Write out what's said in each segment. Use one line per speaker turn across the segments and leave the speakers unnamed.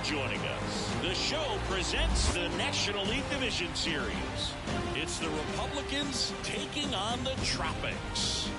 joining us. The show presents the National League Division Series. It's the Republicans taking on the Tropics.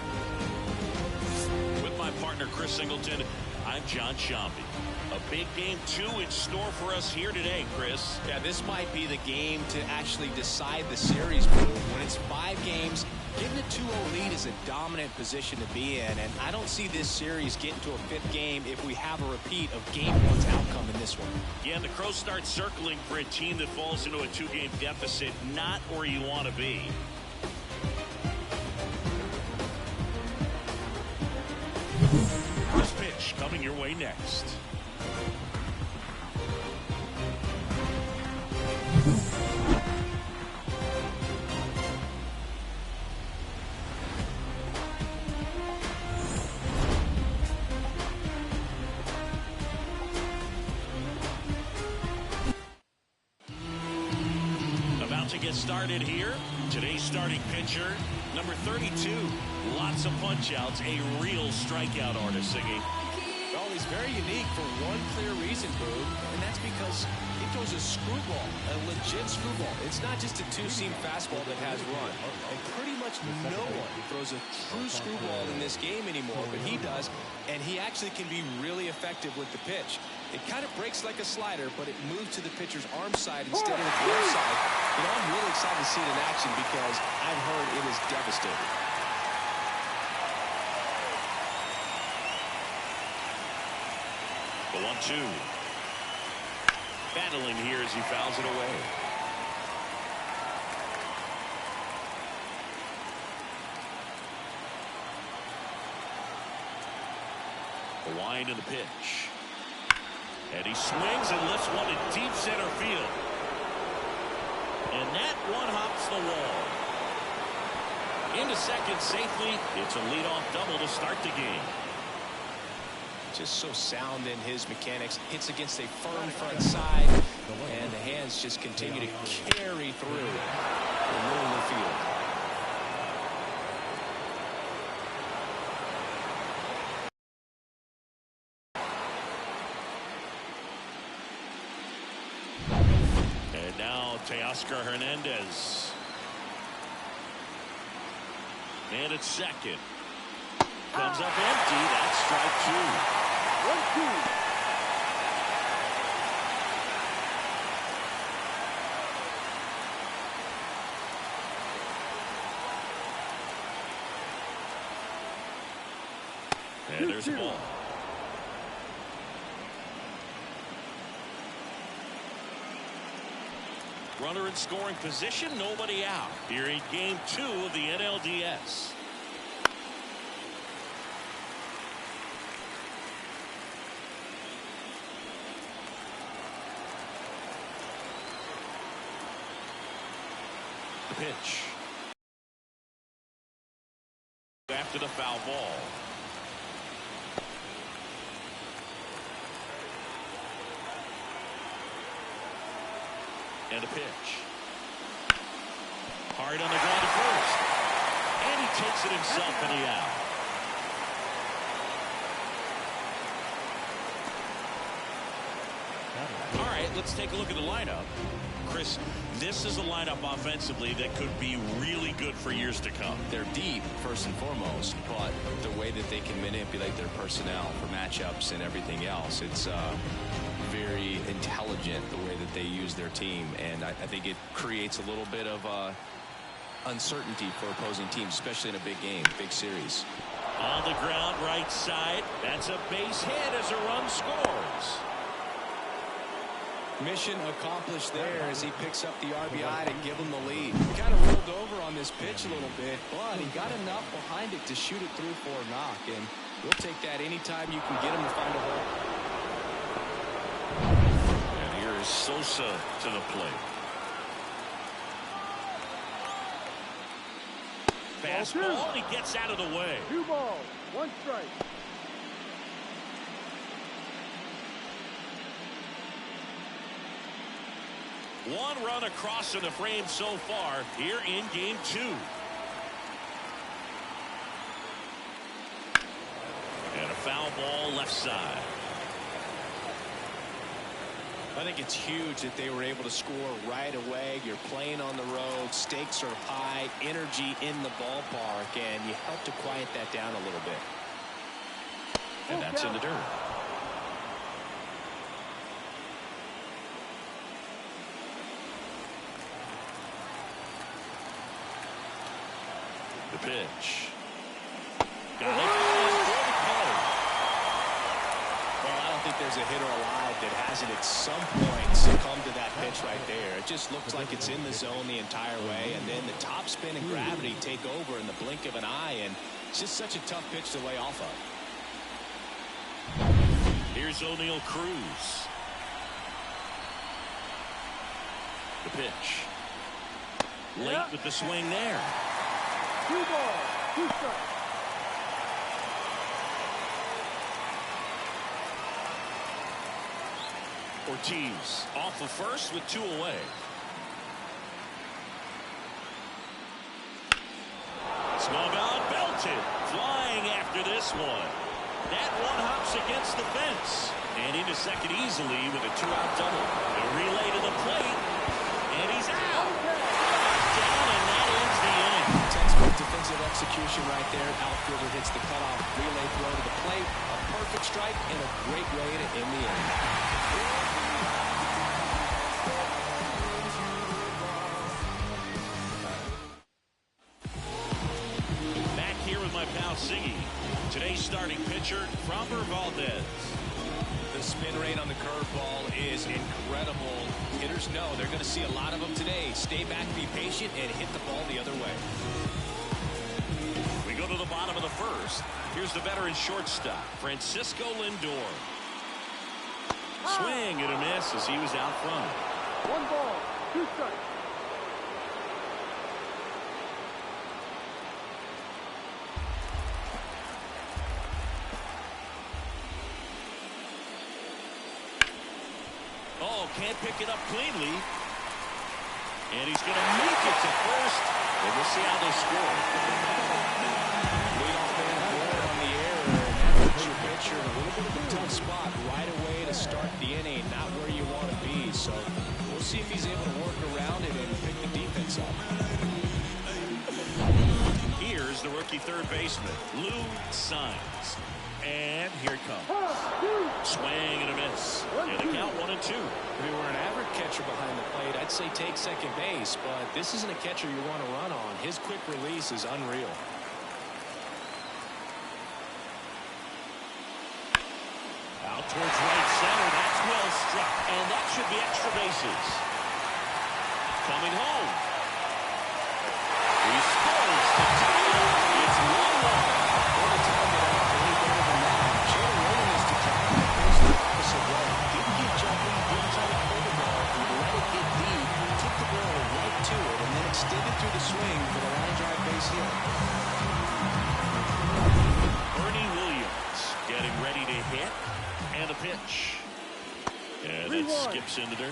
With my partner, Chris Singleton, I'm John Shambi. A big game 2 in store for us here today, Chris.
Yeah, this might be the game to actually decide the series, when it's 5 games. Getting a 2-0 lead is a dominant position to be in, and I don't see this series getting to a 5th game if we have a repeat of Game 1's outcome in this one.
Yeah, and the Crows start circling for a team that falls into a 2-game deficit, not where you want to be. First pitch coming your way next. To get started here, today's starting pitcher, number 32. Lots of punch-outs, a real strikeout artist singing.
Well, he's very unique for one clear reason, Boog, and that's because he throws a screwball, a legit screwball. It's not just a two-seam fastball that has run. And pretty much no one throws a true screwball in this game anymore, but he does, and he actually can be really effective with the pitch. It kind of breaks like a slider, but it moves to the pitcher's arm side instead of the glove side. You know, I'm really excited to see it in action because I've heard it is devastating.
The 1-2. Battling here as he fouls it away. The wind of the pitch. And he swings and lifts one in deep center field. And that one hops the wall. Into second safely. It's a leadoff double to start the game.
Just so sound in his mechanics. Hits against a firm front side. And the hands just continue to carry through the middle of the field.
And now Teoscar Hernandez. And at second. Comes up empty. That's strike 2. 1-2. And there's a ball. Runner in scoring position, nobody out. Here in game 2 of the NLDS. The pitch. After the foul ball. And a pitch. Hard on the ground to first. And he takes it himself and he out. All right, let's take a look at the lineup. Chris, this is a lineup offensively that could be really good for years to come.
They're deep, first and foremost, but the way that they can manipulate their personnel for matchups and everything else, it's very intelligent the way that they use their team, and I think it creates a little bit of uncertainty for opposing teams, especially in a big game, big series.
On the ground, right side. That's a base hit as a run scores.
Mission accomplished there as he picks up the RBI to give him the lead. He kind of rolled over on this pitch a little bit, but he got enough behind it to shoot it through for a knock, and we'll take that anytime you can get him to find a hole.
And here is Sosa to the plate. Fastball, and he gets out of the way.
2 balls, 1 strike.
One run across in the frame so far here in game 2. And a foul ball left side.
I think it's huge that they were able to score right away. You're playing on the road. Stakes are high. Energy in the ballpark. And you help to quiet that down a little bit.
And that's in the dirt. The pitch. Got it.
Well, I don't think there's a hitter alive that hasn't at some point succumbed to that pitch right there. It just looks like it's in the zone the entire way, and then the top spin and gravity take over in the blink of an eye, and it's just such a tough pitch to lay off of.
Here's O'Neal Cruz. The pitch. Late with the swing there.
2 balls, 2 strikes.
Ortiz off of first with 2 away. Swung on, belted, flying after this one. That one hops against the fence and into second easily with a 2-out double. The relay to the plate, and he's out. Down, and that ends the inning.
Textbook defensive execution right there. Outfielder hits the cutoff relay throw to the plate. A perfect strike and a great way to end the inning.
Back here with my pal Siggy. Today's starting pitcher, Framber Valdez.
The spin rate on the curveball is incredible. Hitters know they're going to see a lot of them today. Stay back, be patient, and hit the ball the other way.
We go to the bottom of the first. Here's the veteran shortstop, Francisco Lindor. Swing and a miss as he was out front.
1 ball, 2 strikes.
Oh, can't pick it up cleanly. And he's going to make it to first. And we'll see how they score.
Leadoff man forward on the air, and that puts your pitcher in a little bit of a tough spot right away to start the inning. Not where you want to be. So we'll see if he's able to work around it and pick the defense up.
Here's the rookie third baseman, Lou Signs. And here it comes. Swing and a miss. And the count 1-2.
If he were an average catcher behind the plate, I'd say take second base, but this isn't a catcher you want to run on. His quick release is unreal.
Out towards right center. That's well struck. And that should be extra bases. Coming home. He scores to tie it up. It's 1-1.
Extended through the swing for the line drive base hit.
Ernie Williams getting ready to hit. And a pitch. And it skips into dirt.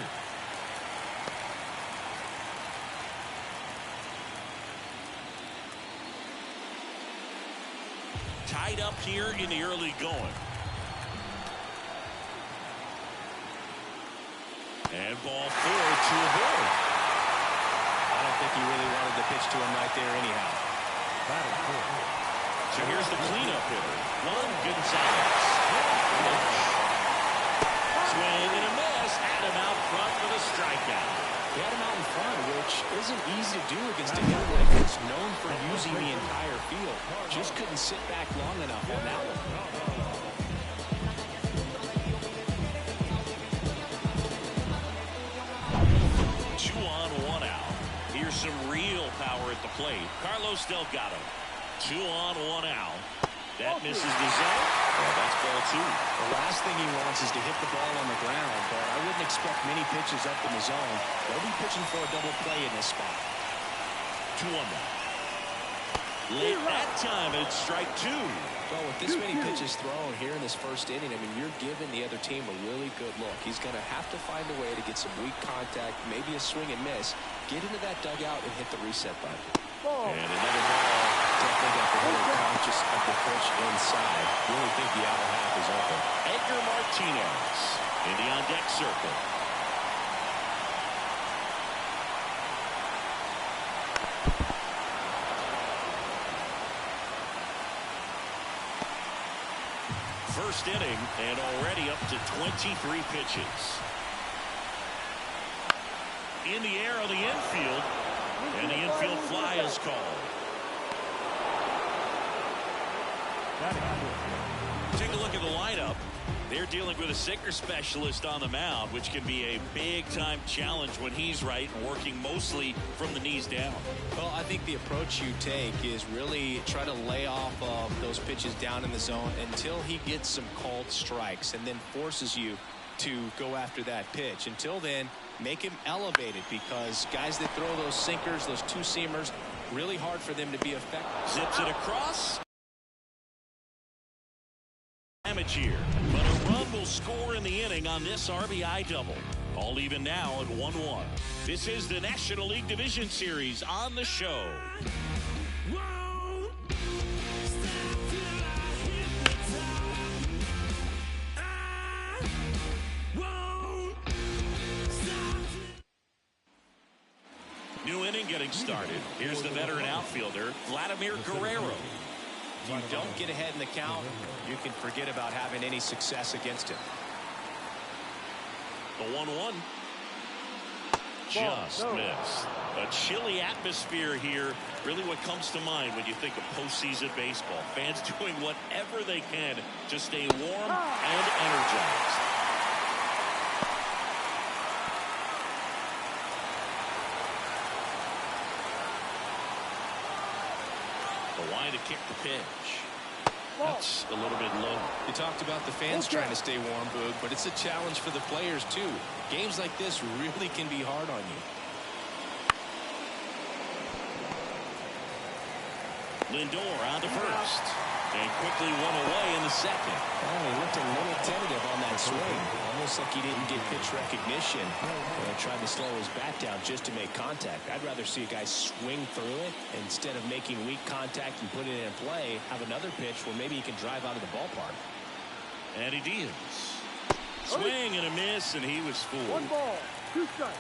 Tied up here in the early going. And ball forward to avoid.
I don't think he really wanted to pitch to him right there anyhow.
So here's the cleanup hitter, Juan Gonzalez. Swing and a miss. Had him out front for the strikeout.
He had him out in front, which isn't easy to do against a hitter like that's known for using the entire field. Just couldn't sit back long enough on that one.
2 on, 1 out. Here's some real power at the plate. Carlos Delgado. 2 on, 1 out. That misses the zone. Well, that's ball 2.
The last thing he wants is to hit the ball on the ground, but I wouldn't expect many pitches up in the zone. They'll be pitching for a double play in this spot.
2-1 now. Late that time, it's strike 2.
Well, with this many pitches thrown here in this first inning, I mean, you're giving the other team a really good look. He's going to have to find a way to get some weak contact, maybe a swing and miss, get into that dugout and hit the reset button.
And another ball.
Definitely got the hitter conscious of the pitch inside. Really think the outer half is open.
Edgar Martinez in the on-deck circle. first inning and already up to 23 pitches. In the air of the infield, and the infield fly is called. Take a look at the lineup. They're dealing with a sinker specialist on the mound, which can be a big-time challenge when he's right and working mostly from the knees down.
Well, I think the approach you take is really try to lay off of those pitches down in the zone until he gets some called strikes and then forces you to go after that pitch. Until then, make him elevated, because guys that throw those sinkers, those two-seamers, really hard for them to be effective.
Zips it across. Damage here, but a run will score in the inning on this RBI double. All even now at 1-1. This is the National League Division Series on the show. New inning getting started. Here's the veteran outfielder, Vladimir Guerrero.
If you don't get ahead in the count, you can forget about having any success against him.
The 1-1. Just missed. A chilly atmosphere here. Really what comes to mind when you think of postseason baseball. Fans doing whatever they can to stay warm and energized. The line to kick the pitch. That's a little bit low.
You talked about the fans trying to stay warm, Boog, but it's a challenge for the players, too. Games like this really can be hard on you.
Lindor on to first. And quickly one away in the second.
Oh, he looked a little tentative on that swing. Almost like he didn't get pitch recognition. And tried to slow his bat down just to make contact. I'd rather see a guy swing through it instead of making weak contact and putting it in play. Have another pitch where maybe he can drive out of the ballpark.
And he deals. Swing and a miss, and he was fooled.
1 ball, 2 strikes.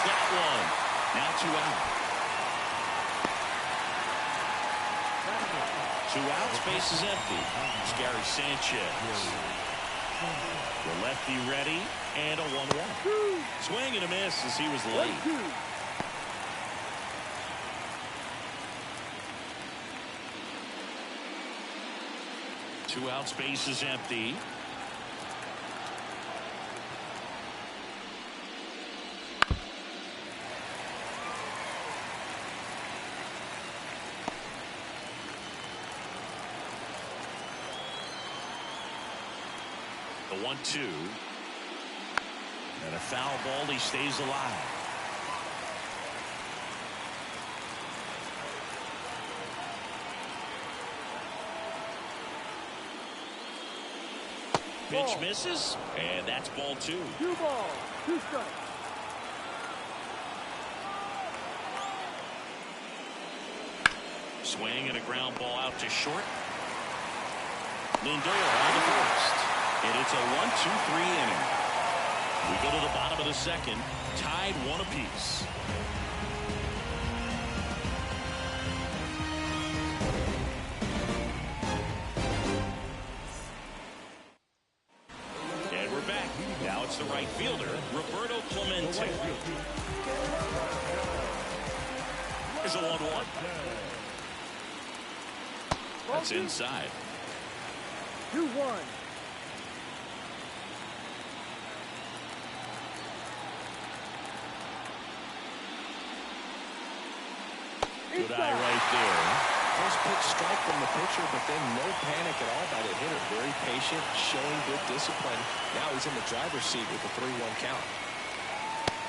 That one. Now 2 out. 2 outs, base is empty. It's Gary Sanchez. The lefty ready, and a 1-1. Swing and a miss as he was late. 2 outs, base is empty. The 1-2. And a foul ball. He stays alive. Pitch misses, and that's ball 2.
2 balls, 2 strikes.
Swing and a ground ball out to short. Lindor on the first. And it's a 1-2-3 inning. We go to the bottom of the second, tied 1 apiece. And we're back. Now it's the right fielder, Roberto Clemente. There's a 1-1. That's inside.
2-1.
Good eye right there.
First pitch strike from the pitcher, but then no panic at all by the hitter. Very patient, showing good discipline. Now he's in the driver's seat with a 3-1 count.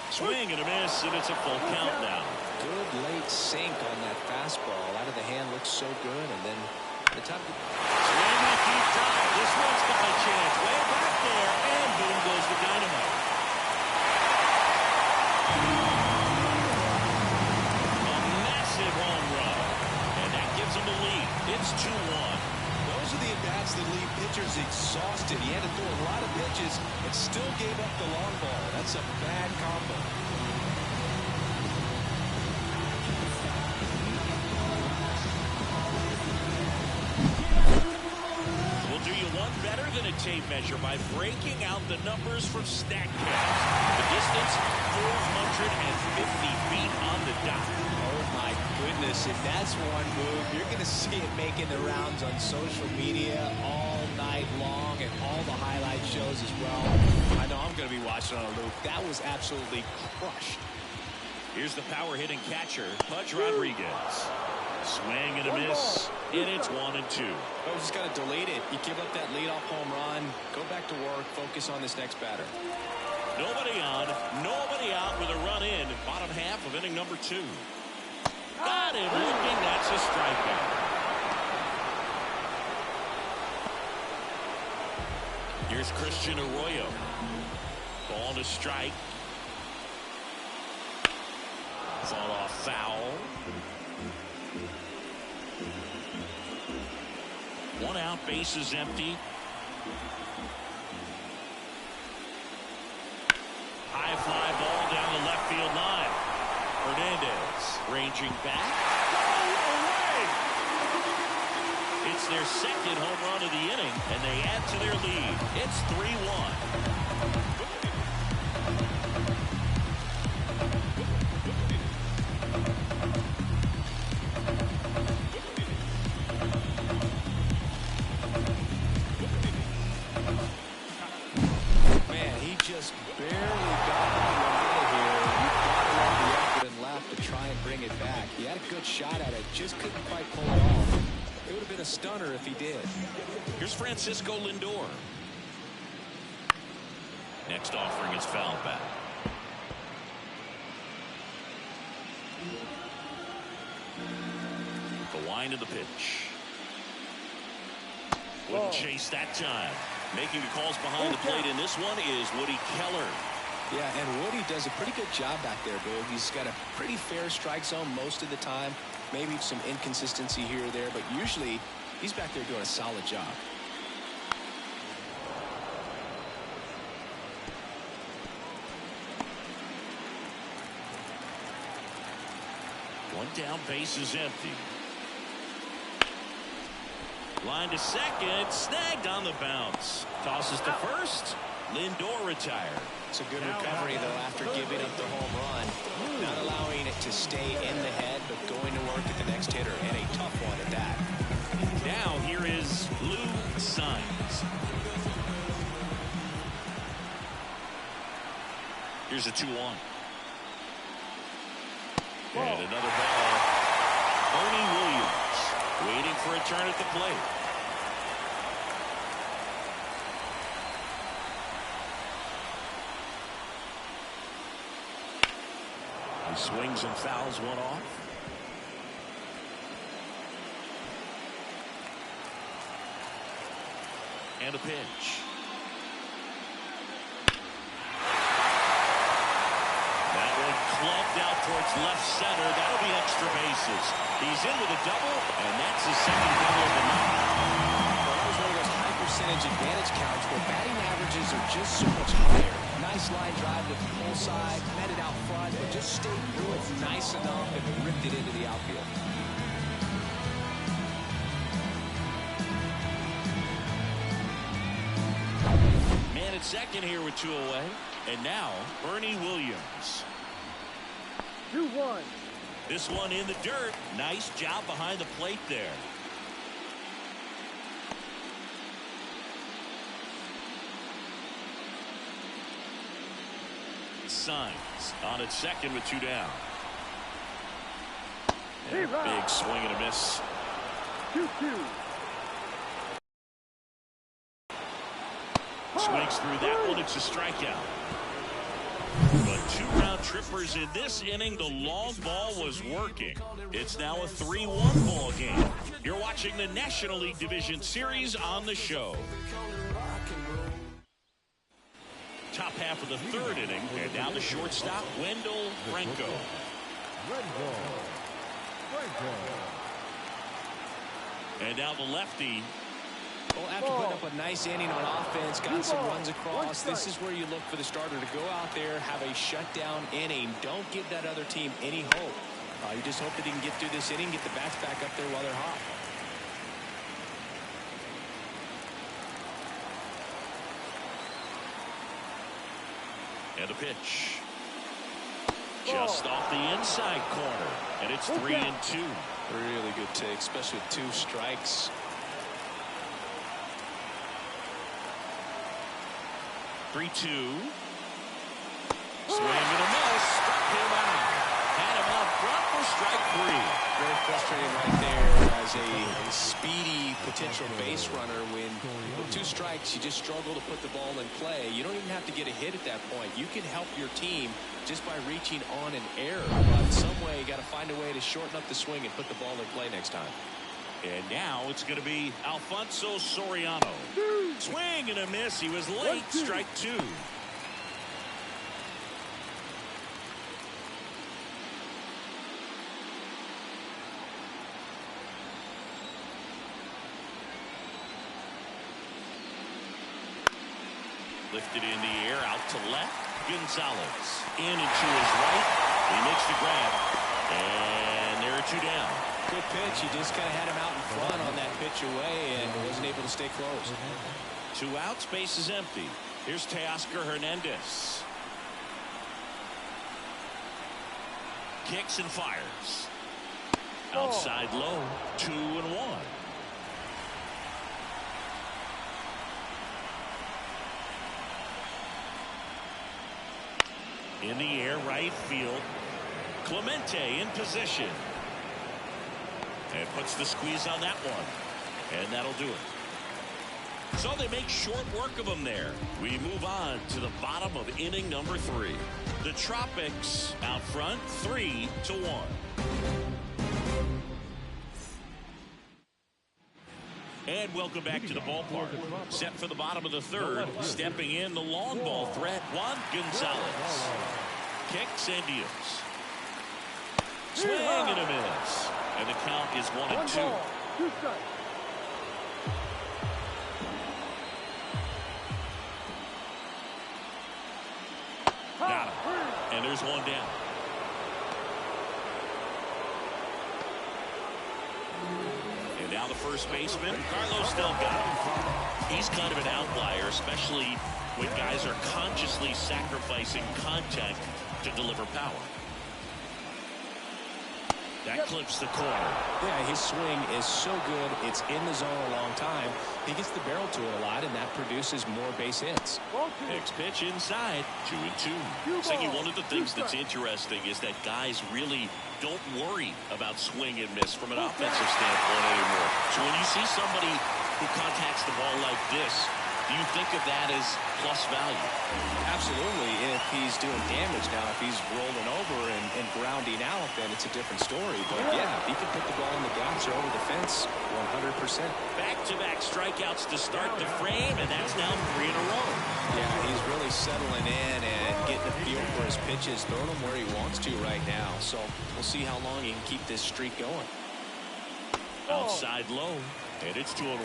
Swing and a miss, and it's a full count now.
Good late sink on that fastball. Out of the hand looks so good, and then the top.
Swing and a deep drive. This one's got a chance. Way back there, and boom goes the dynamite. It's 2-1.
Those are the at-bats that leave pitchers exhausted. He had to throw a lot of pitches and still gave up the long ball. That's a bad combo.
We'll do you one better than a tape measure by breaking out the numbers from StatCast. The distance, 450 feet on the dot.
Oh, my goodness. If that's one move, you're going to see it making the rounds on social media all night long and all the highlight shows as well. I know I'm going to be watching on a loop. That was absolutely crushed.
Here's the power-hitting catcher, Pudge Rodriguez. Swing and a miss, and it's 1-2.
Oh, just got to delete it. You give up that leadoff home run, go back to work, focus on this next batter.
Nobody on, nobody out with a run in. Bottom half of inning number 2. Got him looking. That's a strikeout. Here's Christian Arroyo. Ball to strike. Fall off foul. 1 out, base is empty. High fly ball down the left field line. Hernandez ranging back. Away! It's their second home run of the inning, and they add to their lead. It's 3-1.
Just barely got the here. You've got to love the effort and left to try and bring it back. He had a good shot at it, just couldn't quite pull it off. It would have been a stunner if he did.
Here's Francisco Lindor. Next offering is foul back. The wind of the pitch. Wouldn't chase that time. Making the calls behind the plate in this one is Woody Keller.
Yeah, and Woody does a pretty good job back there, Boog. He's got a pretty fair strike zone most of the time. Maybe some inconsistency here or there, but usually he's back there doing a solid job.
One down, base is empty. Line to second, snagged on the bounce. Tosses to first. Lindor retired.
It's a good recovery, though, after giving up the home run. Not allowing it to stay in the head, but going to work at the next hitter, and a tough one at that.
Now here is Lou Saenz. Here's a 2-1. And another ball. Bernie Williams waiting for a turn at the plate. He swings and fouls one off. And a pitch. That one clubbed out towards left center. That'll be extra bases. He's in with a double, and that's his second double of the night.
Well, that was one of those high percentage advantage counts where batting averages are just so much higher. Nice line drive to the pull side, met it out front, but just stayed through it nice enough and ripped it into the outfield.
Man at second here with 2 away. And now, Bernie Williams.
2-1.
This one in the dirt. Nice job behind the plate there. Saenz on at second with 2 down. And a big swing and a miss.
2-2.
Swings through that one. It's a strikeout. But 2 round trippers in this inning. The long ball was working. It's now a 3-1 ball game. You're watching the National League Division Series on the show. Top half of the 3rd inning, and now the shortstop, Wendell Franco. And now the lefty.
Well, after putting up a nice inning on offense, got some runs across, this is where you look for the starter to go out there, have a shutdown inning. Don't give that other team any hope. You just hope that he can get through this inning, get the bats back up there while they're hot.
And a pitch. Just off the inside corner. And it's 3-2.
Really good take, especially with 2 strikes.
3-2. Swing and a miss. Struck him out. Had him out front for strike 3.
Very frustrating right there as a speedy potential base runner. When with 2 strikes, you just struggle to put the ball in play. You don't even have to get a hit at that point. You can help your team just by reaching on an error. But some way, you got to find a way to shorten up the swing and put the ball in play next time.
And now it's going to be Alfonso Soriano. Swing and a miss. He was late. Strike 2. Lifted in the air, out to left. Gonzalez in and to his right. He makes the grab. And there are 2 down.
Good pitch. He just kind of had him out in front on that pitch away and wasn't able to stay close.
2 outs, base is empty. Here's Teoscar Hernandez. Kicks and fires. Outside low, 2-1. In the air, right field. Clemente in position. And puts the squeeze on that one. And that'll do it. So they make short work of him there. We move on to the bottom of inning number 3. The Tropics out front, 3-1. And welcome back to the ballpark. Set for the bottom of the 3rd. Stepping in the long ball threat, Juan Gonzalez. Kicks and deals. Swing and a miss. And the count is 1-2.
2 strikes.
Got him. And there's 1 down. And now the first baseman, Carlos Delgado. He's kind of an outlier, especially when guys are consciously sacrificing contact to deliver power. That clips the corner.
Yeah, his swing is so good. It's in the zone a long time. He gets the barrel to it a lot, and that produces more base hits.
Next pitch inside, 2-2. Thinking one of the things that's interesting is that guys really don't worry about swing and miss from an offensive standpoint anymore. So when you see somebody who contacts the ball like this, do you think of that as plus value?
Absolutely. If he's doing damage now, if he's rolling over and grounding out, then it's a different story. But yeah, he can put the ball in the bounce or over the fence 100%.
Back-to-back strikeouts to start the frame, and that's now 3 in a row.
Yeah, he's really settling in and getting a feel for his pitches, throwing them where he wants to right now. So we'll see how long he can keep this streak going.
Outside low, and it's 2-1.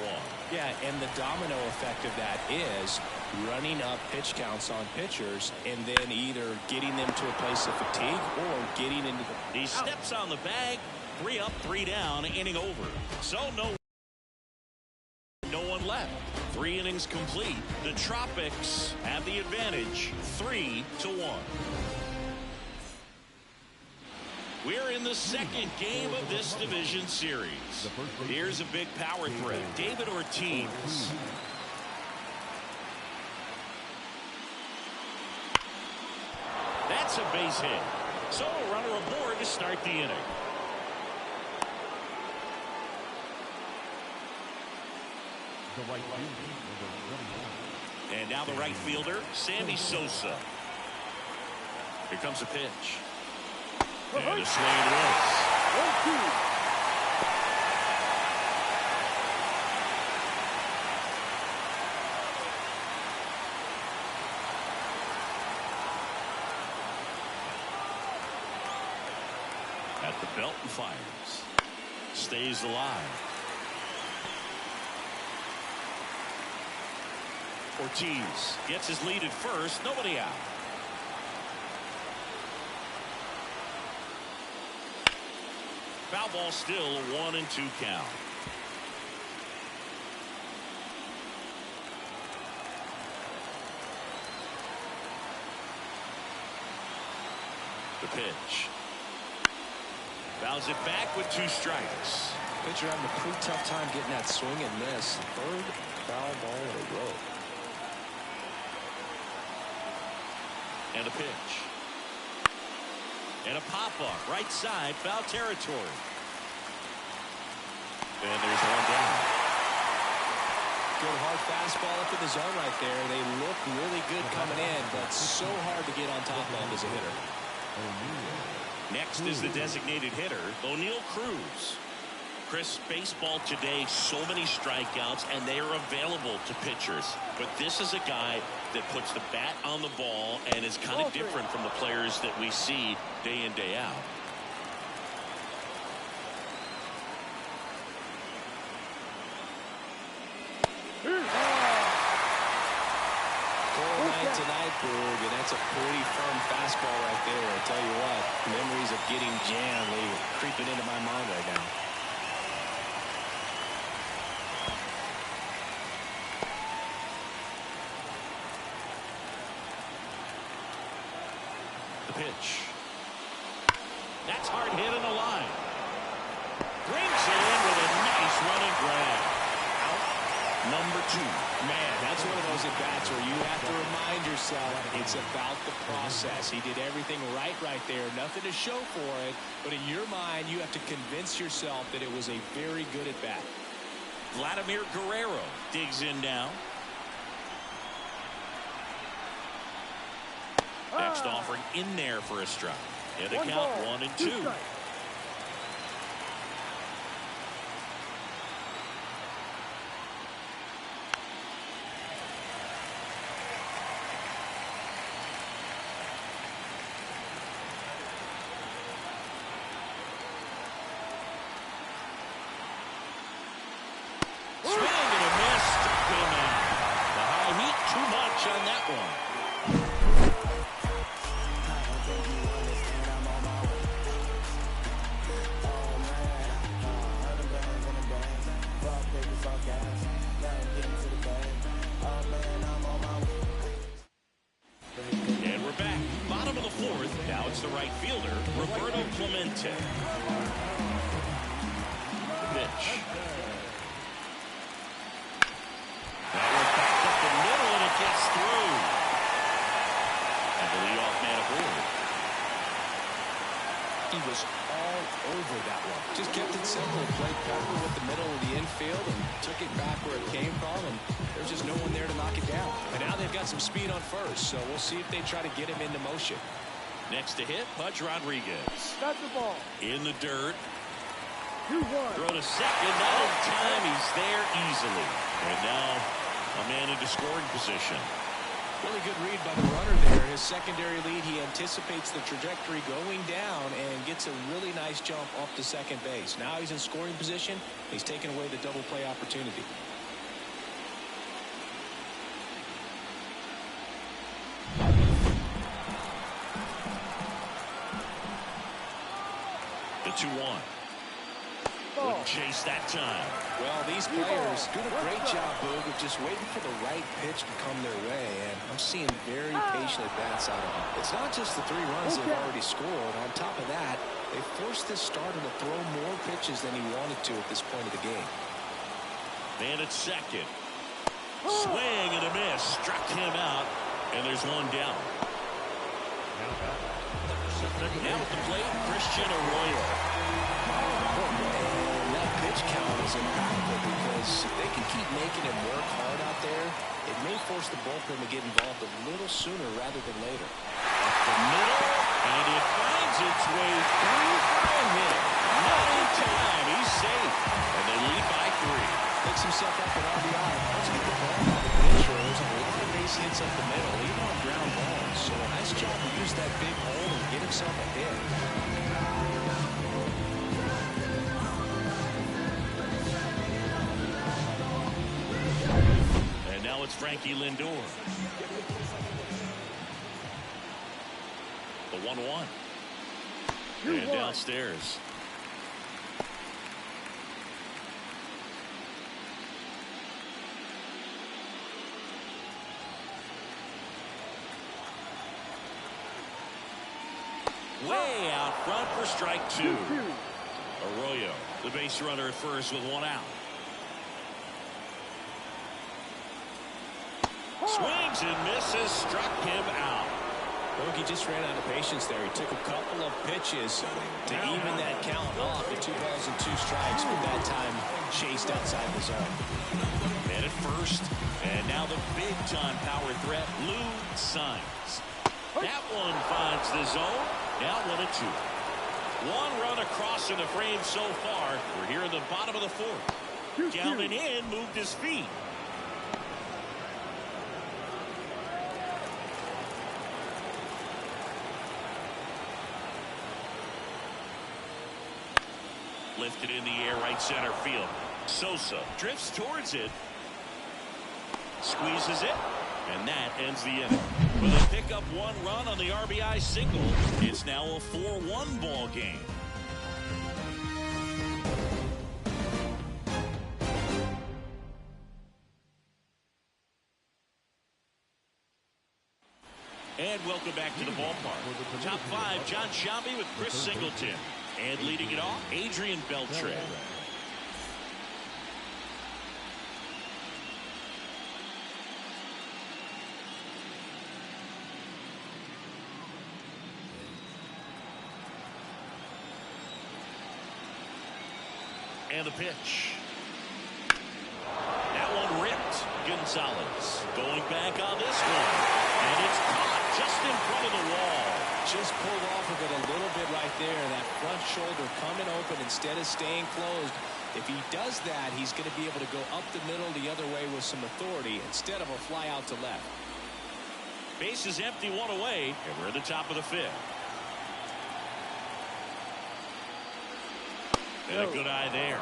Yeah, and the domino effect of that is running up pitch counts on pitchers and then either getting them to a place of fatigue or getting into the...
He steps on the bag, 3 up, 3 down, inning over. So no one left. 3 innings complete. The Tropics have the advantage, 3-1. We're in the second game of this division series. Here's a big power threat, David Ortiz. That's a base hit. So a runner aboard to start the inning. And now the right fielder, Sammy Sosa. Here comes a pitch. And a swing and a miss.
1-2.
At the belt and fires. Stays alive. Ortiz gets his lead at first. Nobody out. Foul ball still a 1-2 count. The pitch. Fouls it back with 2 strikes.
Pitcher having a pretty tough time getting that swing and miss. Third foul ball in a row.
And a pitch. And a pop-up right side, foul territory. And there's one down.
Good hard fastball up in the zone right there. They look really good coming in, but so hard to get on top of as a hitter.
Next is the designated hitter, O'Neal Cruz. Chris, baseball today, so many strikeouts, and they are available to pitchers. But this is a guy that puts the bat on the ball and is kind of different from the players that we see day in, day out.
Tonight, Boog, and that's a pretty firm fastball right there. I tell you what, memories of getting jammed creeping into my mind right now.
The pitch. That's hard hit in the line. Brings it in with a nice running grab. Number 2.
Man, that's one of those at-bats where you have to remind yourself it's about the process. He did everything right there. Nothing to show for it. But in your mind, you have to convince yourself that it was a very good at-bat.
Vladimir Guerrero digs in now. Next offering in there for a strike. And the count 1-2. On that one. And we're back. Bottom of the 4th. Now it's the right fielder, Roberto Clemente. Pitch. Gets through. And the leadoff man aboard.
He was all over that one. Just kept it simple. Played cover with the middle of the infield and took it back where it came from. And there's just no one there to knock it down. And now they've got some speed on first. So we'll see if they try to get him into motion.
Next to hit, Pudge Rodriguez.
Got the ball.
In the dirt.
2-1.
Throw to second. Not in time. He's there easily. And now a man into scoring position.
Really good read by the runner there. His secondary lead, he anticipates the trajectory going down and gets a really nice jump up to second base. Now he's in scoring position. He's taken away the double play opportunity.
The 2-1. Wouldn't chase that time.
Well, these players doing a great job, Boog, of just waiting for the right pitch to come their way, and I'm seeing very patient at-bats out of them. It's not just the 3 runs they've already scored. On top of that, they forced this starter to throw more pitches than he wanted to at this point of the game.
Man at second. Swing and a miss. Struck him out, and there's one down. Now at the plate, Christian Arroyo.
Pitch count is impactful because if they can keep making him work hard out there, it may force the bullpen to get involved a little sooner rather than later.
Up the middle, and it finds its way through for a hit. Not in time. He's safe, and they lead by 3.
Picks himself up at RBI. Let's get the ball by the pitcher. There's a lot of base hits up the middle, even on ground balls. So a nice job to use that big hole and get himself a hit.
it's Frankie Lindor. The 1-1. And downstairs. Way out front for strike 2. Arroyo, the base runner at first with 1 out. Swings and misses, struck him out.
He just ran out of patience there. He took a couple of pitches to even that count off at 2 balls and 2 strikes, but that time chased outside the zone.
Man at first, and now the big-time power threat, Lou Signs. That one finds the zone. Now 1-2. 1 run across in the frame so far. We're here in the bottom of the 4th. Galvin in, moved his feet. Lifted in the air, right center field. Sosa drifts towards it. Squeezes it. And that ends the inning. With a pickup 1 run on the RBI single, it's now a 4-1 ball game. And welcome back to the ballpark. Top 5, John Sciambi with Chris Singleton. And leading it off, Adrian Beltre. And the pitch. That one ripped. Gonzalez going back on this one. And it's caught just in front of the wall.
Just pulled off of it a little bit right there. That front shoulder coming open instead of staying closed. If he does that, he's going to be able to go up the middle the other way with some authority instead of a fly out to left.
Base is empty, 1 away, and we're at the top of the 5th. And a good eye there.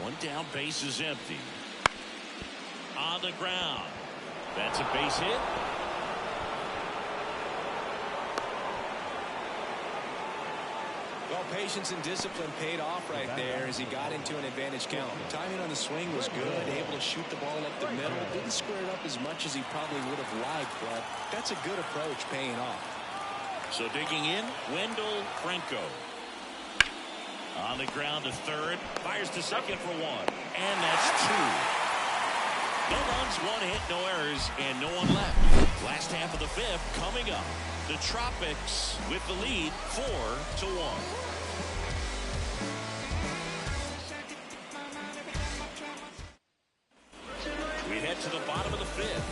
One down, base is empty. On the ground. That's a base hit.
Well, patience and discipline paid off right there as he got into an advantage count. Timing on the swing was good, able to shoot the ball up the middle. Didn't square it up as much as he probably would have liked, but that's a good approach paying off.
So digging in, Wendell Franco. On the ground to third, fires to second for 1. And that's 2. No runs, 1 hit, no errors, and no one left. Last half of the 5th coming up. The Tropics with the lead, 4-1. We head to the bottom of the 5th,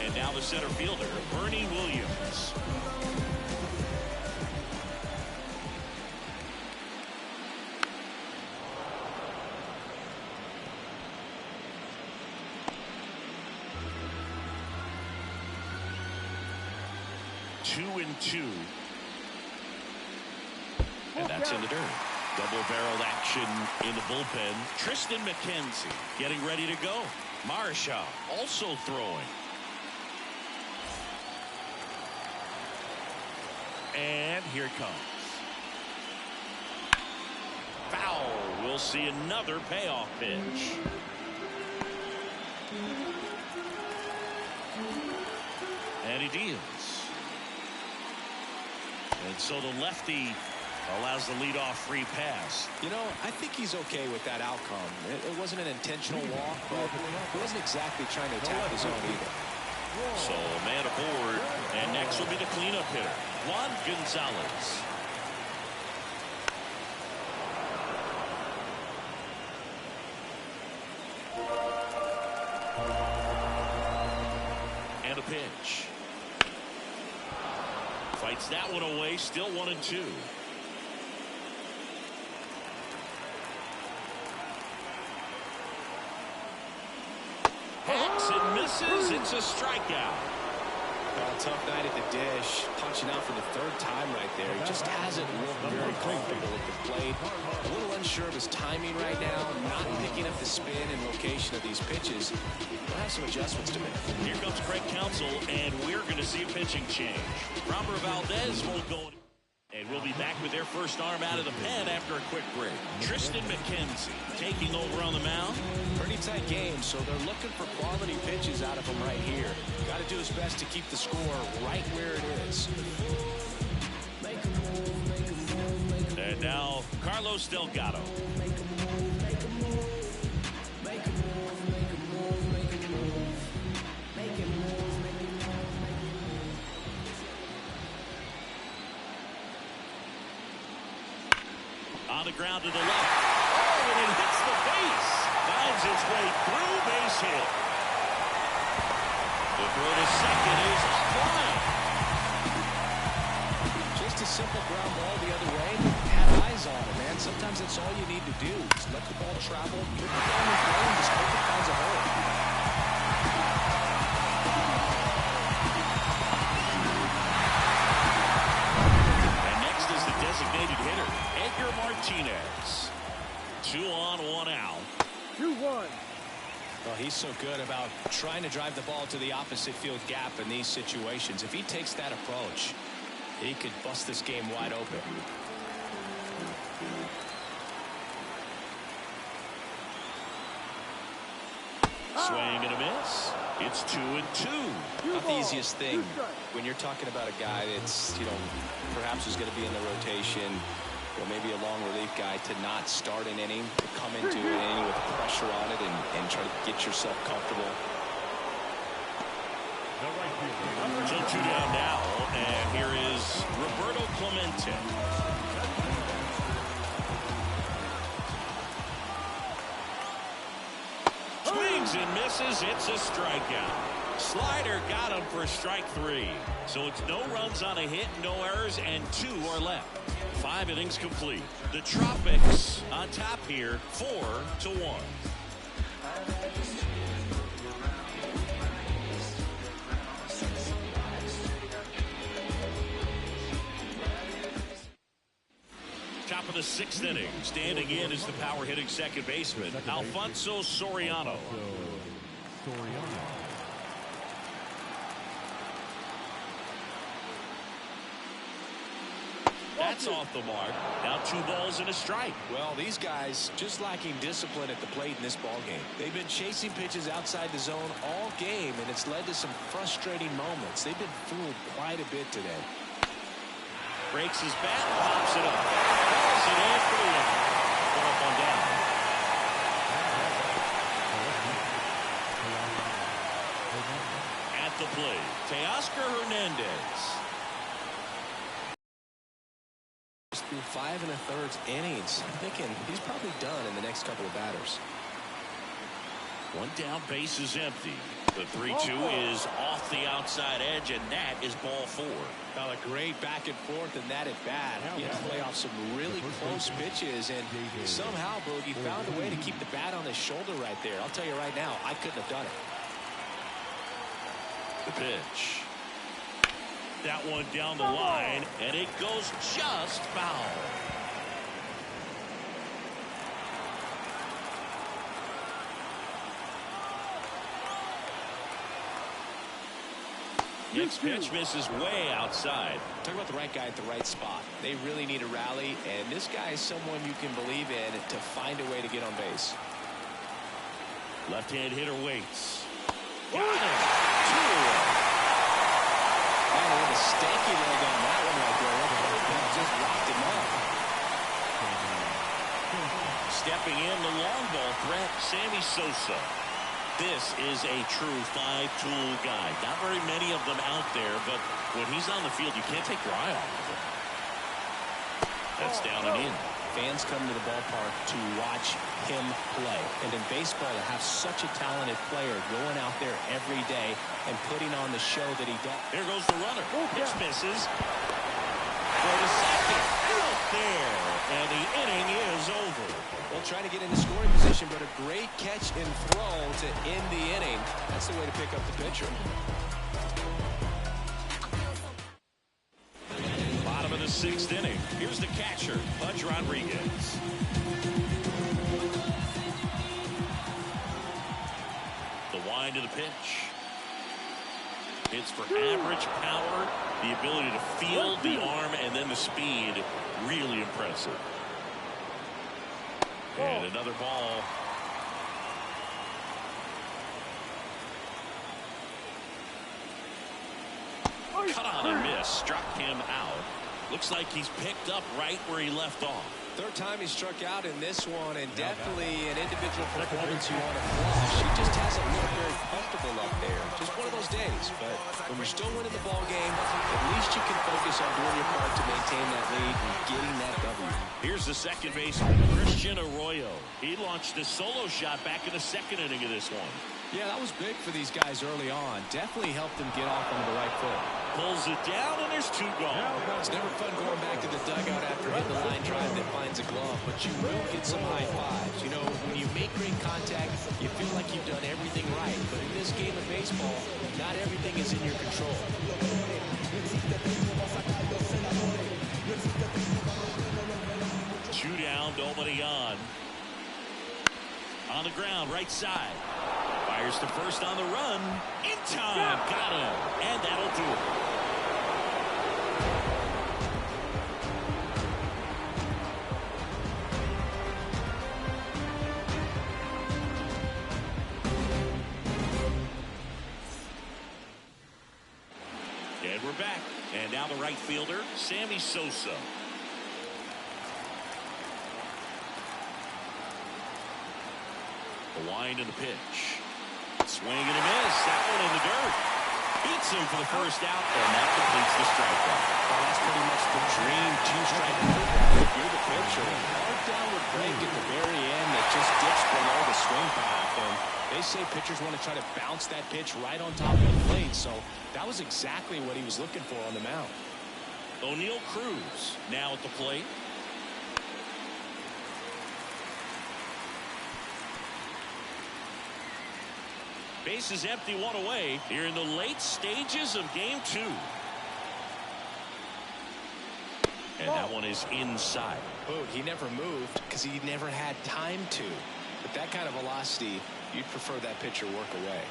and now the center fielder, Bernie Williams. Two and 2. And that's in the dirt. Double-barreled action in the bullpen. Tristan McKenzie getting ready to go. Marshaw also throwing. And here it comes. Foul. We'll see another payoff pitch. And he deals. And so the lefty allows the leadoff free pass.
You know, I think he's okay with that outcome. It wasn't an intentional walk, but he wasn't exactly trying to attack the zone either.
So a man aboard, and next will be the cleanup hitter, Juan Gonzalez. And a pitch. Fights that one away, still 1-2. Hacks and misses. It's a strikeout.
Well, tough night at the dish. Punching out for the third time right there. He just hasn't looked very comfortable at the plate. A little unsure of his timing right now. Not picking up the spin and location of these pitches. We'll have some adjustments to make.
Here comes Craig Counsell, and we're going to see a pitching change. Robert Valdez won't go. And we'll be back with their first arm out of the pen after a quick break. Tristan McKenzie taking over on the mound.
Pretty tight game, so they're looking for quality pitches out of him right here. Got to do his best to keep the score right where it is.
And now Carlos Delgado. On the ground to the left. Oh, and it hits the base. Finds its way through, base hit. The throw to second is offline.
Just a simple ground ball the other way. Have eyes on it, man. Sometimes that's all you need to do. Just let the ball travel, put the ball in play, and just hope it finds a hole.
And next is the designated hitter, Edgar Martinez. 2 on, 1 out.
2-1.
Well, he's so good about trying to drive the ball to the opposite field gap in these situations. If he takes that approach, he could bust this game wide open.
Swing and a miss. It's 2-2.
Not the easiest thing when you're talking about a guy that's, perhaps is going to be in the rotation, or maybe a long relief guy, to not start an inning, to come into an inning with pressure on it and try to get yourself comfortable.
So 2 down now, and here is Roberto Clemente. Swings and misses. It's a strikeout. Slider got him for strike 3. So it's no runs on a hit, no errors, and 2 are left. 5 innings complete. The Tropics on top here, 4-1. Top of the 6th inning. Standing in is the power hitting second baseman, Alfonso Soriano. That's off the mark. Now 2 balls and a strike.
Well, these guys just lacking discipline at the plate in this ball game. They've been chasing pitches outside the zone all game, and it's led to some frustrating moments. They've been fooled quite a bit today.
Breaks his bat, pops it up. Calls it in for the win. 1 down. At the plate, Teoscar Hernandez.
Through 5 1/3 innings. I'm thinking he's probably done in the next couple of batters.
1 down, base is empty. The 3-2 is off the outside edge, and that is ball 4.
Well, a great back and forth, and that at bat. He had to play off some really close pitches, and somehow, Boogie found a way to keep the bat on his shoulder right there. I'll tell you right now, I couldn't have done it.
The pitch. That one down the line, and it goes just foul. Next pitch misses way outside.
Talk about the right guy at the right spot. They really need a rally, and this guy is someone you can believe in to find a way to get on base.
Left-hand hitter waits. Got him. 2-1.
And with a stanky leg on that one right there. Just locked him up.
Stepping in, the long ball threat, Sammy Sosa. This is a true 5-tool guy. Not very many of them out there, but when he's on the field, you can't take your eye off of him. That's down and in.
Fans come to the ballpark to watch him play. And in baseball, to have such a talented player going out there every day and putting on the show that he does.
Here goes the runner. Pitch misses. For the second. Out there. And the inning is over.
Well, trying to get into scoring position, but a great catch and throw to end the inning. That's the way to pick up the pitcher.
6th inning. Here's the catcher, Pudge Rodriguez. The wind of the pitch. It's for average power, the ability to field the arm, and then the speed. Really impressive. And another ball. Cut on and miss. Struck him out. Looks like he's picked up right where he left off.
Third time he struck out in this one, and definitely an individual performance you want to flash. He just hasn't looked very comfortable up there. Just one of those days. But when you're still winning the ball game, at least you can focus on doing your part to maintain that lead and getting that W.
Here's the second baseman, Christian Arroyo. He launched a solo shot back in the 2nd inning of this one.
Yeah, that was big for these guys early on. Definitely helped them get off on the right foot.
Pulls it down, and there's 2 gone.
It's never fun going back to the dugout after hitting the line drive that finds a glove, but you will get some high fives. You know, when you make great contact, you feel like you've done everything right. But in this game of baseball, not everything is in your control.
2 down, nobody on. On the ground, right side. Fires to first on the run. In time. Got him. And that'll do it. And we're back. And now the right fielder, Sammy Sosa. The wind and the pitch. Swing and a miss. That one in the dirt. Beats him for the first out, and that completes the strikeout.
Well, that's pretty much the dream 2-strike move if you're the pitcher. Hard downward break at the very end that just dips below the swing path. And they say pitchers want to try to bounce that pitch right on top of the plate. So that was exactly what he was looking for on the mound.
O'Neal Cruz now at the plate. Base is empty, 1 away here in the late stages of game 2. And that one is inside.
Oh, he never moved because he never had time to. With that kind of velocity, you'd prefer that pitcher work away.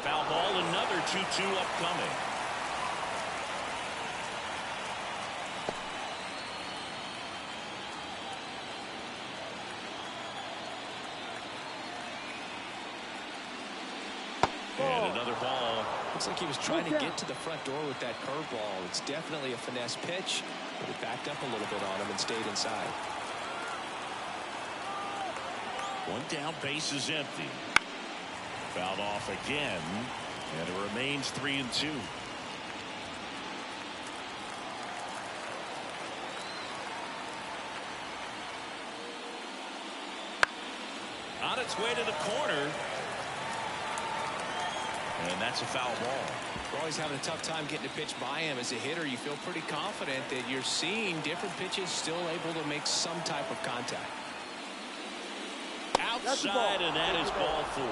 Foul ball, another 2-2 upcoming. And another ball.
Looks like he was trying to get to the front door with that curveball. It's definitely a finesse pitch, but it backed up a little bit on him and stayed inside.
1 down, base is empty. Fouled off again, and it remains 3-2. On its way to the corner. And that's a foul ball.
We're always having a tough time getting a pitch by him. As a hitter, you feel pretty confident that you're seeing different pitches still able to make some type of contact.
Outside, and that is ball 4.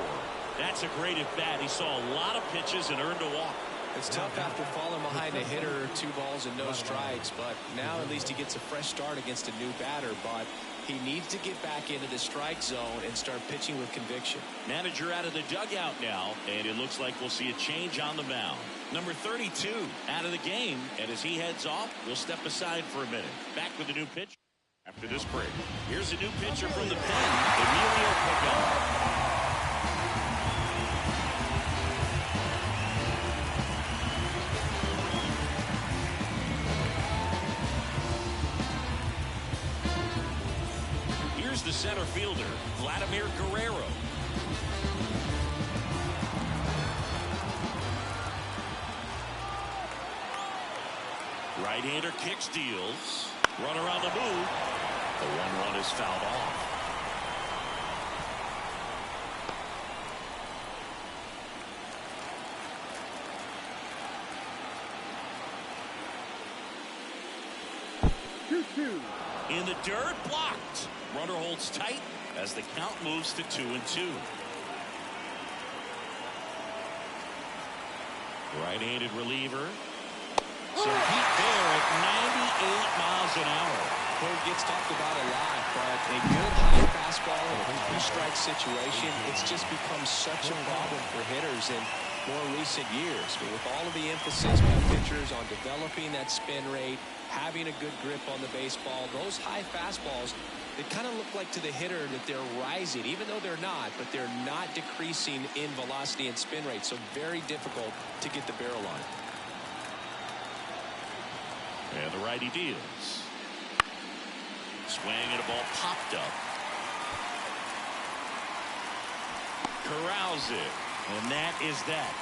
That's a great at bat. He saw a lot of pitches and earned a walk.
It's tough after falling behind a hitter, 2 balls and no strikes, but now at least he gets a fresh start against a new batter. But he needs to get back into the strike zone and start pitching with conviction.
Manager out of the dugout now, and it looks like we'll see a change on the mound. Number 32 out of the game, and as he heads off, we'll step aside for a minute. Back with a new pitch after this break. Here's a new pitcher from the pen, Emilio Pagan. The center fielder, Vladimir Guerrero. Right-hander kicks, deals. Runner on the move. The 1-1 is fouled off. In the dirt, blocked. Runner holds tight as the count moves to 2-2. Right-handed reliever. Some heat there at 98 miles an hour.
Well, it gets talked about a lot, but a good high fastball in a two-strike situation, it's just become such a problem for hitters in more recent years. But with all of the emphasis by pitchers on developing that spin rate, having a good grip on the baseball, those high fastballs, they kind of look like to the hitter that they're rising, even though they're not, but they're not decreasing in velocity and spin rate, so very difficult to get the barrel on.
And the righty deals. Swing and a ball popped up. Corrals it. And that is that.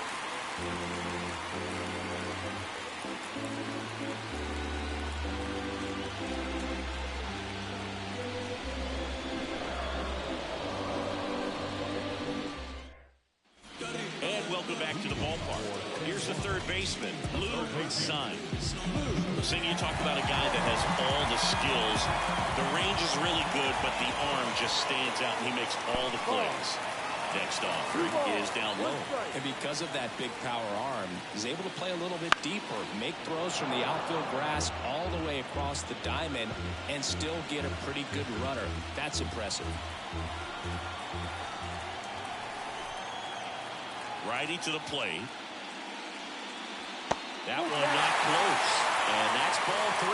And welcome back to the ballpark. Here's the third baseman, Blue Suns. So you talk about a guy that has all the skills. The range is really good, but the arm just stands out, and he makes all the plays. Next offering is down low.
And because of that big power arm, he's able to play a little bit deeper, make throws from the outfield grass all the way across the diamond, and still get a pretty good runner. That's impressive.
Righty to the plate. That one not close. And that's ball 3.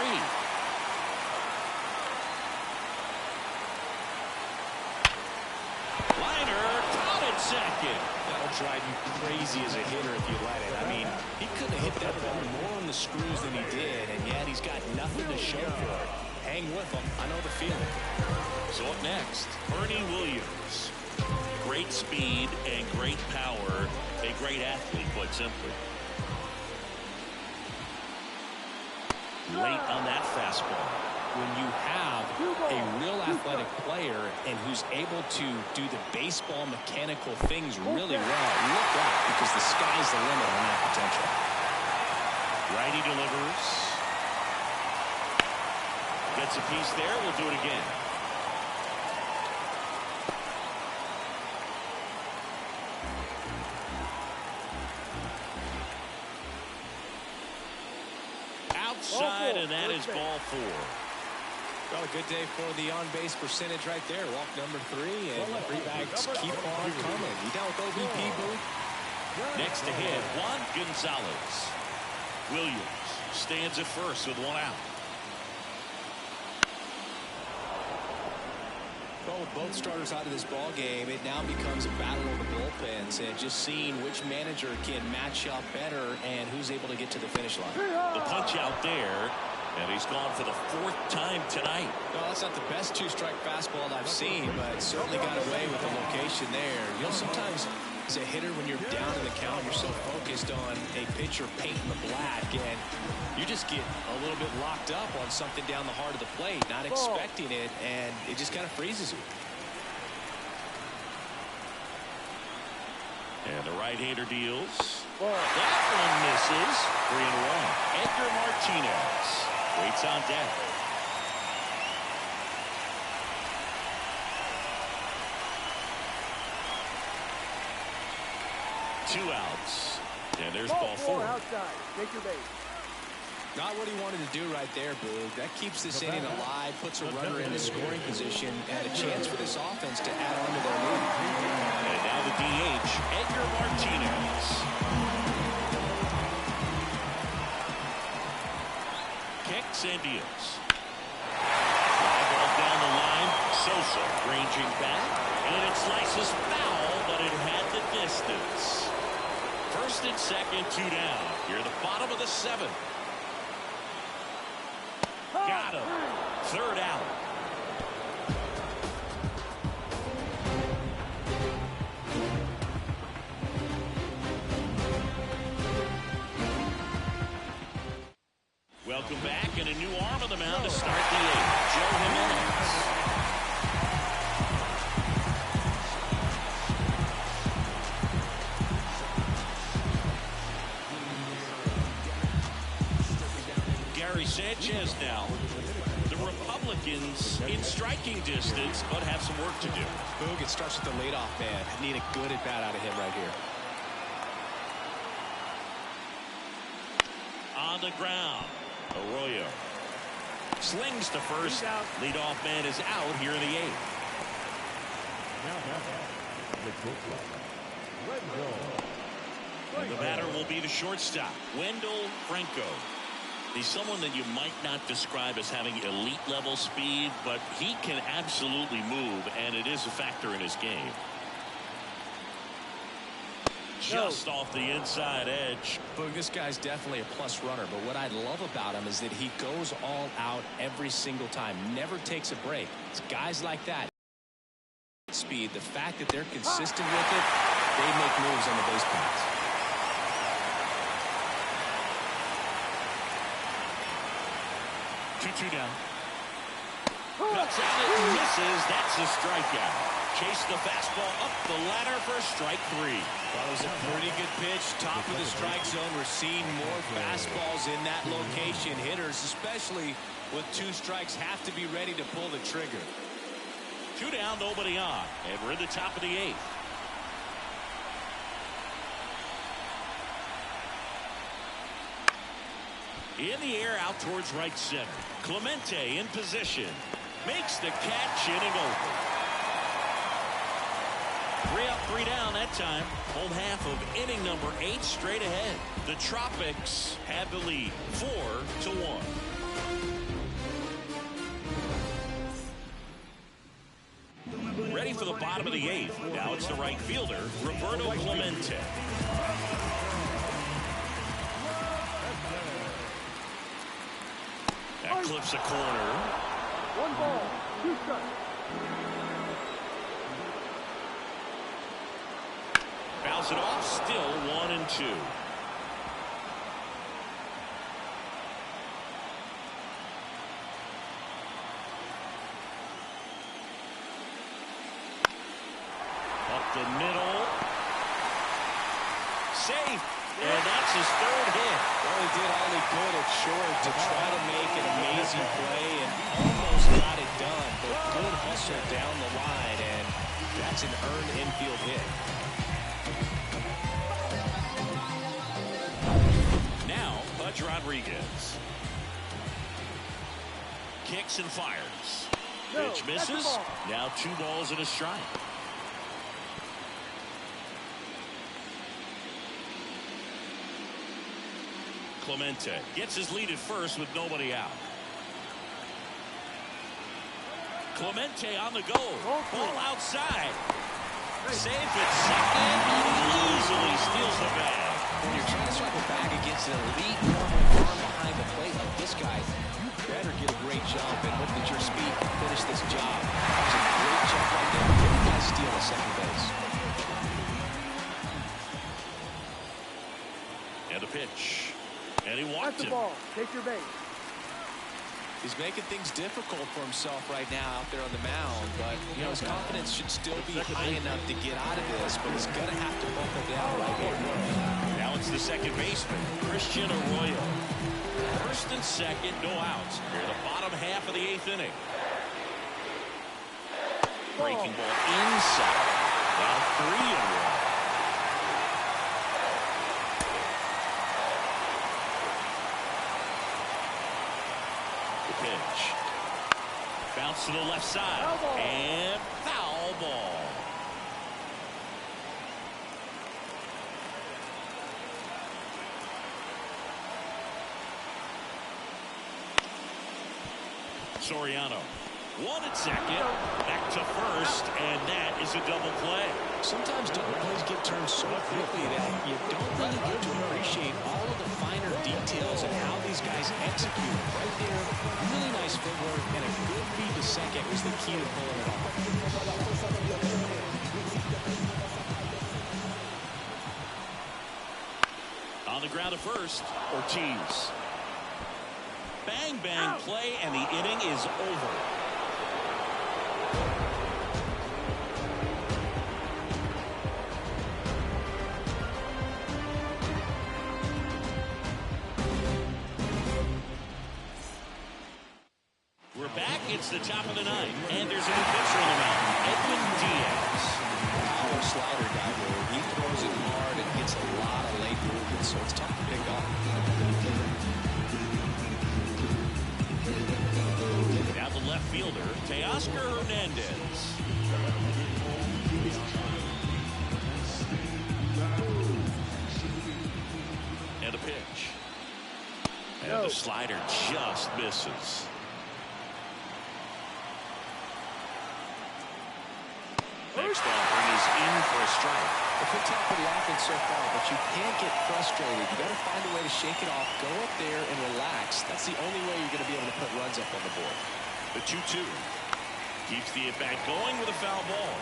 Liner, caught at second.
That'll drive you crazy as a hitter if you let it. I mean, he couldn't have hit that ball more on the screws than he did, and yet he's got nothing to show for it. Hang with him. I know the feeling.
So up next, Ernie Williams. Great speed and great power. A great athlete, quite simply. Late on that fastball.
When you have a real athletic player and who's able to do the baseball mechanical things really well, look out, because the sky's the limit on that potential.
Righty delivers. Gets a piece there. We'll do it again. Outside, and that is ball 4.
Well, a good day for the on-base percentage right there. Walk number 3, and free bags keep on coming. You down with OBP, Boo?
Next to hit, Juan Gonzalez. Williams stands at first with 1 out.
Well, with both starters out of this ball game, it now becomes a battle of the bullpens, and just seeing which manager can match up better and who's able to get to the finish line.
The punch out there, and he's gone for the 4th time tonight.
Well, that's not the best two-strike fastball I've seen, but certainly got away with the location there. You know, sometimes as a hitter, when you're down in the count, you're so focused on a pitcher painting the black, and you just get a little bit locked up on something down the heart of the plate, not expecting it, and it just kind of freezes you.
And the right-hander deals. That one misses. 3-1. Edgar Martinez waits on deck. Two outs. And there's ball 4.
Outside. Take your base.
Not what he wanted to do right there, Boog. That keeps this inning alive, puts a runner in a scoring position, and a chance for this offense to add on to their lead.
And now the DH, Edgar Martinez. Kicks and deals. Fly ball down the line. Sosa ranging back, and it slices foul, but it had the distance. First and second, 2 down. Here the bottom of the 7th. Got him. 3rd out. Welcome back, and a new arm on the mound to start the 8th. Joe Jimenez. Gary Sanchez now. The Republicans in striking distance, but have some work to do.
Boog, it starts with the leadoff man. Need a good at-bat out of him right here.
On the ground. Arroyo slings to first. Leadoff man is out here in the 8th. And the batter will be the shortstop, Wendell Franco. He's someone that you might not describe as having elite level speed, but he can absolutely move, and it is a factor in his game. Just off the inside edge.
Boog, this guy's definitely a plus runner, but what I love about him is that he goes all out every single time, never takes a break. It's guys like that. Speed, the fact that they're consistent with it, they make moves on the base paths.
2-2 down. Cuts out and misses. That's a strikeout. Chase the fastball up the ladder for strike 3.
That was a pretty good pitch. Top of the strike zone. We're seeing more fastballs in that location. Hitters, especially with 2 strikes, have to be ready to pull the trigger.
2 down, nobody on. And we're in the top of the 8th. In the air out towards right center. Clemente in position. Makes the catch, inning over. 3 up, 3 down that time. Home half of inning number 8 straight ahead. The Tropics have the lead 4-1. Ready for the bottom of the 8th. Now it's the right fielder, Roberto Clemente. That clips a corner.
1 ball, 2 strikes.
Fouls it off, still 1-2. Up the middle. Safe. And that's his 3rd hit.
Well, he did all he could at short to try to make an amazing play and almost got it done. But good hustle down the line, and that's an earned infield hit.
Now, Pudge Rodriguez. Kicks and fires. Pitch misses. Now 2 balls and a strike. Clemente gets his lead at first with nobody out. Clemente on the go. Ball outside. Safe at second, and he easily steals the bag.
When you're trying to strike a bag against an elite arm behind the plate like this guy, you better get a great jump and hope that your speed can finish this job. That was a great jump right there. Get the guy steal at second base.
And a pitch. And he walked
That's the
him.
ball. Take your base.
He's making things difficult for himself right now out there on the mound, but you know his confidence should still be high enough to get out of this, but he's going to have to buckle down right here.
Now it's the second baseman, Christian Arroyo. First and second, no outs. Here the bottom half of the 8th inning. Breaking ball inside. Now 3-1. Pitch. Bounce to the left side. And foul ball. Soriano. 1 at second. Back to first. And that is a double play.
Sometimes double plays get turned so quickly that you don't really get to appreciate all of the finer details and how these guys execute. Right there, really nice footwork, and a good feed to second was the key to pulling it off.
On the ground at first, Ortiz. Bang, bang play, and the inning is over. We're back. It's the top of the 9th, and there's a new pitcher on the mound, Edwin Diaz.
Power slider guy where he throws it hard and gets a lot of late movement, so it's tough to pick up.
Oscar Hernandez. And a pitch. And the slider just misses. Next offering is in for a strike.
A good top of the offense so far, but you can't get frustrated. You got to find a way to shake it off, go up there and relax. That's the only way you're going to be able to put runs up on the board.
The 2-2 keeps the at-bat going with a foul ball.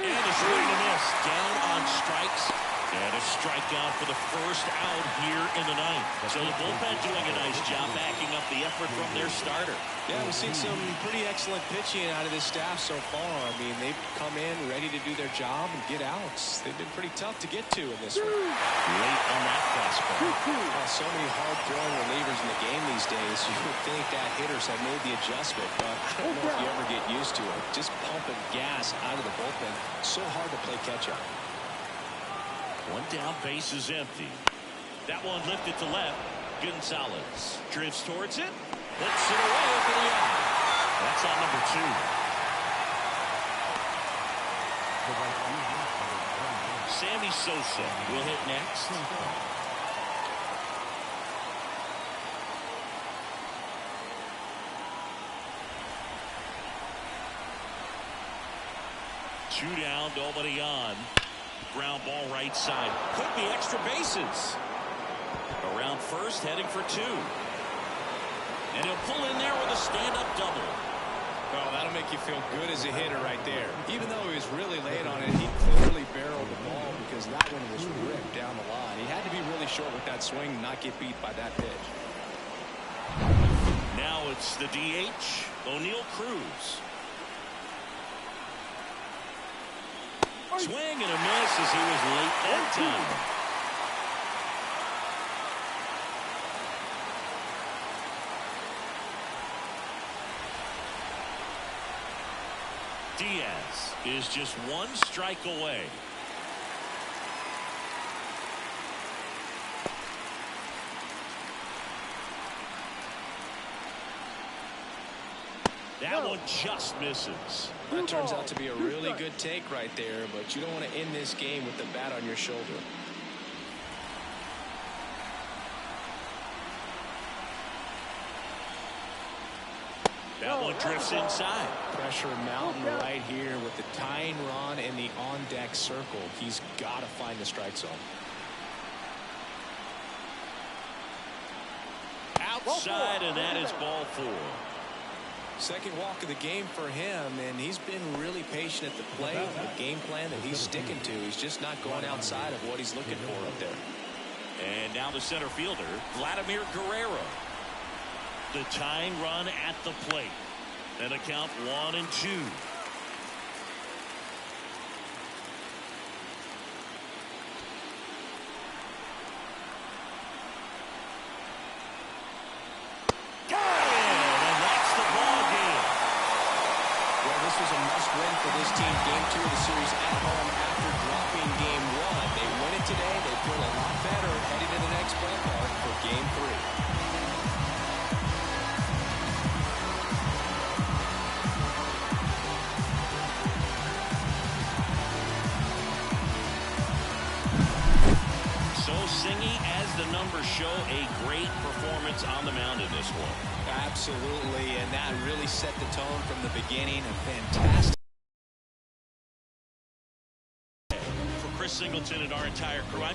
And a swing and a miss. Down on strikes. And a strikeout for the first out here in the ninth. So the bullpen doing a nice job backing up the effort from their starter.
Yeah, we've seen some pretty excellent pitching out of this staff so far. I mean, they've come in ready to do their job and get outs. They've been pretty tough to get to in this one.
Late on that fastball.
So many hard-throwing relievers in the game these days. You would think that hitters have made the adjustment, but I don't know if you ever get used to it. Just pumping gas out of the bullpen. So hard to play catch-up.
One down, base is empty. That one lifted to left. Gonzalez drifts towards it. Puts it away for the out. That's on number 2. Sammy Sosa will hit next. Two down, nobody on. Ground ball right side. Could be extra bases. Around first, heading for 2. And he'll pull in there with a stand-up double.
Well, that'll make you feel good as a hitter right there. Even though he was really late on it, he clearly barreled the ball because that one was ripped down the line. He had to be really short with that swing and not get beat by that pitch.
Now it's the DH, O'Neal Cruz. Swing and a miss as he was late that time. Diaz is just one strike away. That one just misses.
That turns out to be a really good take right there, but you don't want to end this game with the bat on your shoulder.
That one drifts inside.
Pressure mountain right here with the tying run in the on-deck circle. He's got to find the strike zone.
Outside, and that is ball 4.
Second walk of the game for him, and he's been really patient at the plate. The game plan that he's sticking to, he's just not going outside of what he's looking for up there.
And now the center fielder, Vladimir Guerrero. The tying run at the plate. And a count 1-2.
This was a must-win for this team. Game 2 of the series at home after dropping Game 1. They win it today. They feel a lot better heading to the next ballpark for Game 3.
So Singy, as the numbers show, a great performance on the mound in this one.
Absolutely, and that really set the tone from the beginning. A fantastic.
For Chris Singleton and our entire crew,